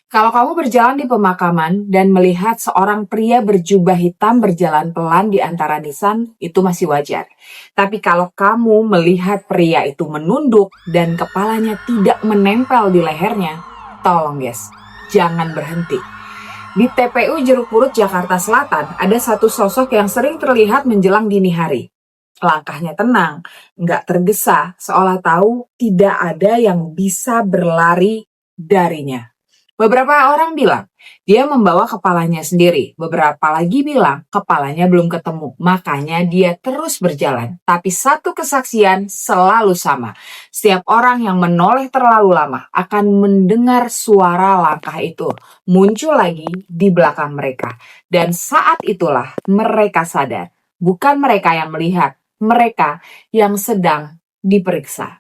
Kalau kamu berjalan di pemakaman dan melihat seorang pria berjubah hitam berjalan pelan di antara nisan, itu masih wajar. Tapi kalau kamu melihat pria itu menunduk dan kepalanya tidak menempel di lehernya, tolong guys, jangan berhenti. Di TPU Jeruk Purut, Jakarta Selatan, ada satu sosok yang sering terlihat menjelang dini hari. Langkahnya tenang, nggak tergesa, seolah tahu tidak ada yang bisa berlari darinya. Beberapa orang bilang, dia membawa kepalanya sendiri. Beberapa lagi bilang, kepalanya belum ketemu. Makanya dia terus berjalan. Tapi satu kesaksian selalu sama. Setiap orang yang menoleh terlalu lama akan mendengar suara langkah itu muncul lagi di belakang mereka. Dan saat itulah mereka sadar. Bukan mereka yang melihat, mereka yang sedang diperiksa.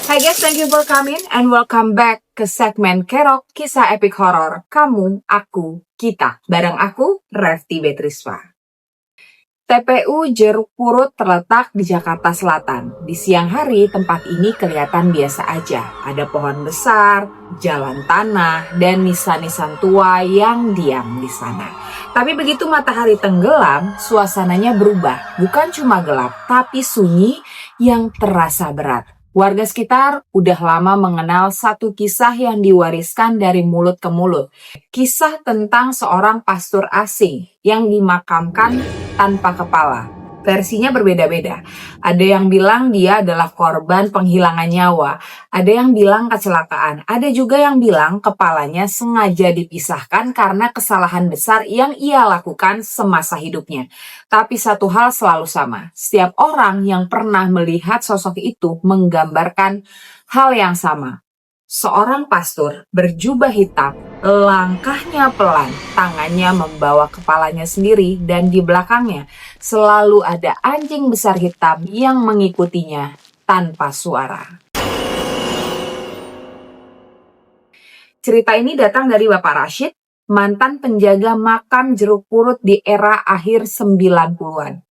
Hai guys, thank you for coming and welcome back ke segmen Kerok Kisah Epic Horror Kamu, Aku, Kita. Bareng aku, Revti Betrisva. TPU Jeruk Purut terletak di Jakarta Selatan. Di siang hari, tempat ini kelihatan biasa aja. Ada pohon besar, jalan tanah, dan nisan-nisan tua yang diam di sana. Tapi begitu matahari tenggelam, suasananya berubah. Bukan cuma gelap, tapi sunyi yang terasa berat. Warga sekitar udah lama mengenal satu kisah yang diwariskan dari mulut ke mulut. Kisah tentang seorang pastor asing yang dimakamkan tanpa kepala. Versinya berbeda-beda. Ada yang bilang dia adalah korban penghilangan nyawa. Ada yang bilang kecelakaan. Ada juga yang bilang kepalanya sengaja dipisahkan karena kesalahan besar yang ia lakukan semasa hidupnya. Tapi satu hal selalu sama. Setiap orang yang pernah melihat sosok itu menggambarkan hal yang sama. Seorang pastor berjubah hitam, langkahnya pelan, tangannya membawa kepalanya sendiri, dan di belakangnya selalu ada anjing besar hitam yang mengikutinya tanpa suara. Cerita ini datang dari Bapak Rashid, mantan penjaga makam Jeruk Purut di era akhir 90-an.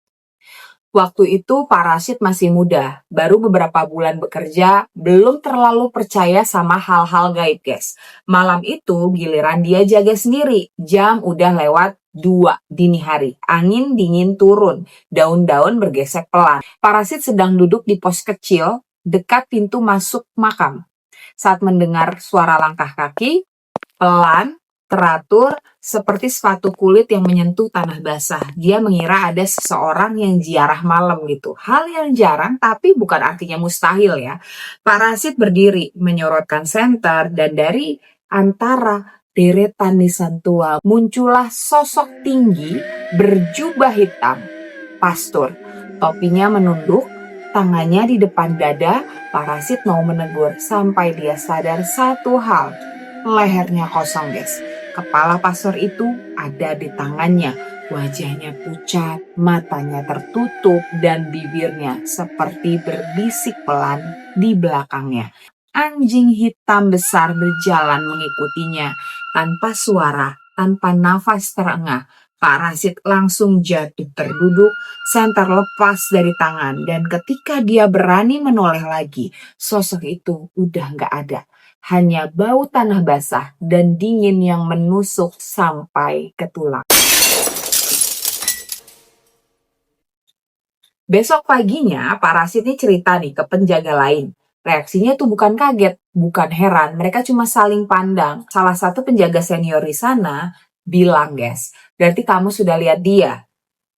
Waktu itu Pak Rashid masih muda, baru beberapa bulan bekerja, belum terlalu percaya sama hal-hal gaib guys. Malam itu giliran dia jaga sendiri, jam udah lewat 2 dini hari, angin dingin turun, daun-daun bergesek pelan. Pak Rashid sedang duduk di pos kecil dekat pintu masuk makam. Saat mendengar suara langkah kaki, pelan, teratur, seperti sepatu kulit yang menyentuh tanah basah. Dia mengira ada seseorang yang ziarah malam gitu. Hal yang jarang tapi bukan artinya mustahil ya. Pak Rashid berdiri, menyorotkan senter, dan dari antara deretan nisan tua muncullah sosok tinggi berjubah hitam. Pastor, topinya menunduk, tangannya di depan dada. Pak Rashid mau menegur sampai dia sadar satu hal. Lehernya kosong guys. Kepala pastor itu ada di tangannya. Wajahnya pucat, matanya tertutup, dan bibirnya seperti berbisik pelan di belakangnya. Anjing hitam besar berjalan mengikutinya. Tanpa suara, tanpa nafas terengah. Pak Rashid langsung jatuh terduduk, senter lepas dari tangan. Dan ketika dia berani menoleh lagi, sosok itu udah gak ada. Hanya bau tanah basah dan dingin yang menusuk sampai ke tulang. Besok paginya, Pak Rashid ini cerita nih ke penjaga lain. Reaksinya tuh bukan kaget, bukan heran, mereka cuma saling pandang. Salah satu penjaga senior di sana bilang, guys, berarti kamu sudah lihat dia.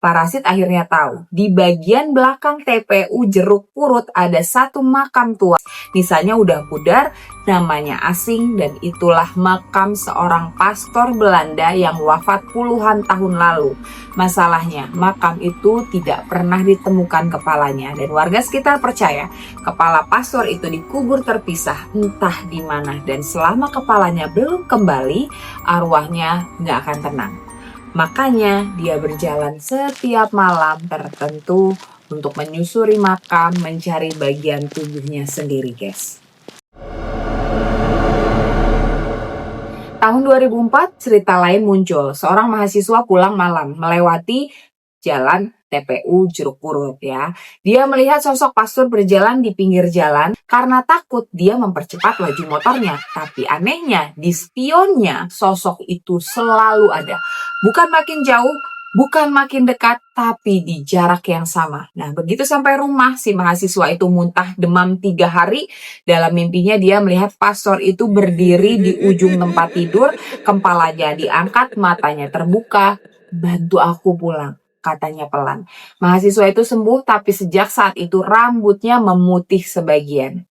Pak Rashid akhirnya tahu, di bagian belakang TPU Jeruk Purut ada satu makam tua. Nisannya udah pudar, namanya asing, dan itulah makam seorang pastor Belanda yang wafat puluhan tahun lalu. Masalahnya, makam itu tidak pernah ditemukan kepalanya, dan warga sekitar percaya kepala pastor itu dikubur terpisah entah di mana, dan selama kepalanya belum kembali, arwahnya nggak akan tenang. Makanya dia berjalan setiap malam tertentu untuk menyusuri makam, mencari bagian tubuhnya sendiri guys. Tahun 2004, cerita lain muncul. Seorang mahasiswa pulang malam melewati jalan TPU Jeruk Purut ya. Dia melihat sosok pastor berjalan di pinggir jalan. Karena takut, dia mempercepat laju motornya. Tapi anehnya, di spionnya sosok itu selalu ada. Bukan makin jauh, bukan makin dekat, tapi di jarak yang sama. Nah, begitu sampai rumah, si mahasiswa itu muntah demam 3 hari. Dalam mimpinya dia melihat pastor itu berdiri di ujung tempat tidur, kepalanya diangkat, matanya terbuka. "Bantu aku pulang," katanya pelan. Mahasiswa itu sembuh, tapi sejak saat itu rambutnya memutih sebagian.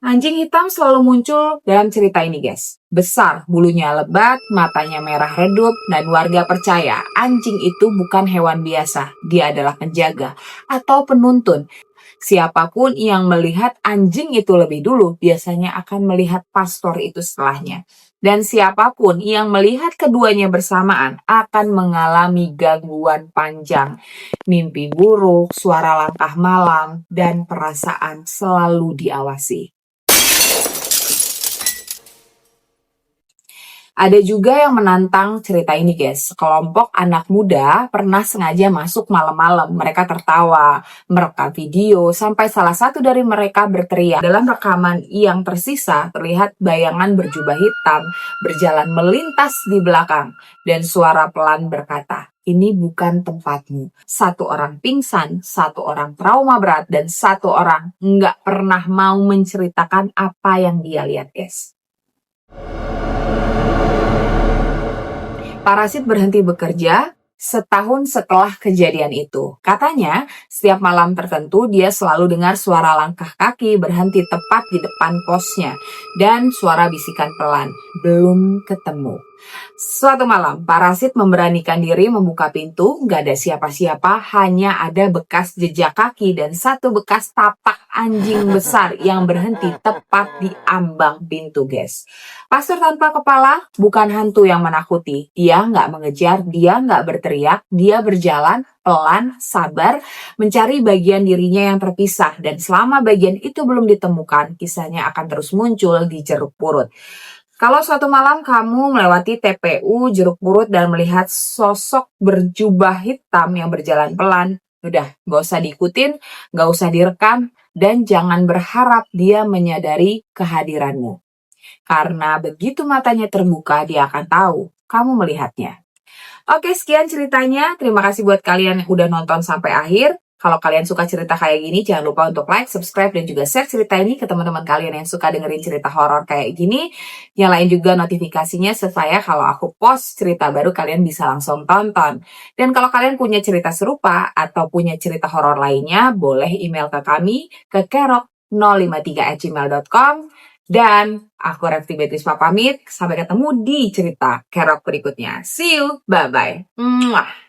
Anjing hitam selalu muncul dalam cerita ini, guys. Besar, bulunya lebat, matanya merah redup, dan warga percaya anjing itu bukan hewan biasa. Dia adalah penjaga atau penuntun. Siapapun yang melihat anjing itu lebih dulu, biasanya akan melihat pastor itu setelahnya. Dan siapapun yang melihat keduanya bersamaan akan mengalami gangguan panjang. Mimpi buruk, suara langkah malam, dan perasaan selalu diawasi. Ada juga yang menantang cerita ini, guys. Sekelompok anak muda pernah sengaja masuk malam-malam. Mereka tertawa, merekam video, sampai salah satu dari mereka berteriak. Dalam rekaman yang tersisa, terlihat bayangan berjubah hitam berjalan melintas di belakang. Dan suara pelan berkata, "Ini bukan tempatmu." Satu orang pingsan, satu orang trauma berat, dan satu orang nggak pernah mau menceritakan apa yang dia lihat, guys. Parasit berhenti bekerja setahun setelah kejadian itu. Katanya, setiap malam tertentu dia selalu dengar suara langkah kaki berhenti tepat di depan posnya dan suara bisikan pelan, "Belum ketemu." Suatu malam, Parasit memberanikan diri membuka pintu, gak ada siapa-siapa, hanya ada bekas jejak kaki dan satu bekas tapak anjing besar yang berhenti tepat di ambang pintu, guys. Pastor tanpa kepala bukan hantu yang menakuti. Dia nggak mengejar, dia nggak berteriak, dia berjalan pelan, sabar, mencari bagian dirinya yang terpisah. Dan selama bagian itu belum ditemukan, kisahnya akan terus muncul di Jeruk Purut. Kalau suatu malam kamu melewati TPU Jeruk Purut dan melihat sosok berjubah hitam yang berjalan pelan, udah, gak usah diikutin, gak usah direkam, dan jangan berharap dia menyadari kehadiranmu. Karena begitu matanya terbuka, dia akan tahu kamu melihatnya. Oke, sekian ceritanya. Terima kasih buat kalian yang udah nonton sampai akhir. Kalau kalian suka cerita kayak gini, jangan lupa untuk like, subscribe, dan juga share cerita ini ke teman-teman kalian yang suka dengerin cerita horor kayak gini. Nyalain juga notifikasinya supaya kalau aku post cerita baru kalian bisa langsung tonton. Dan kalau kalian punya cerita serupa atau punya cerita horor lainnya, boleh email ke kami ke kerok053@gmail.com. Dan aku Refti Beatrice pamit. Sampai ketemu di cerita Kerok berikutnya. See you. Bye-bye. Mwah.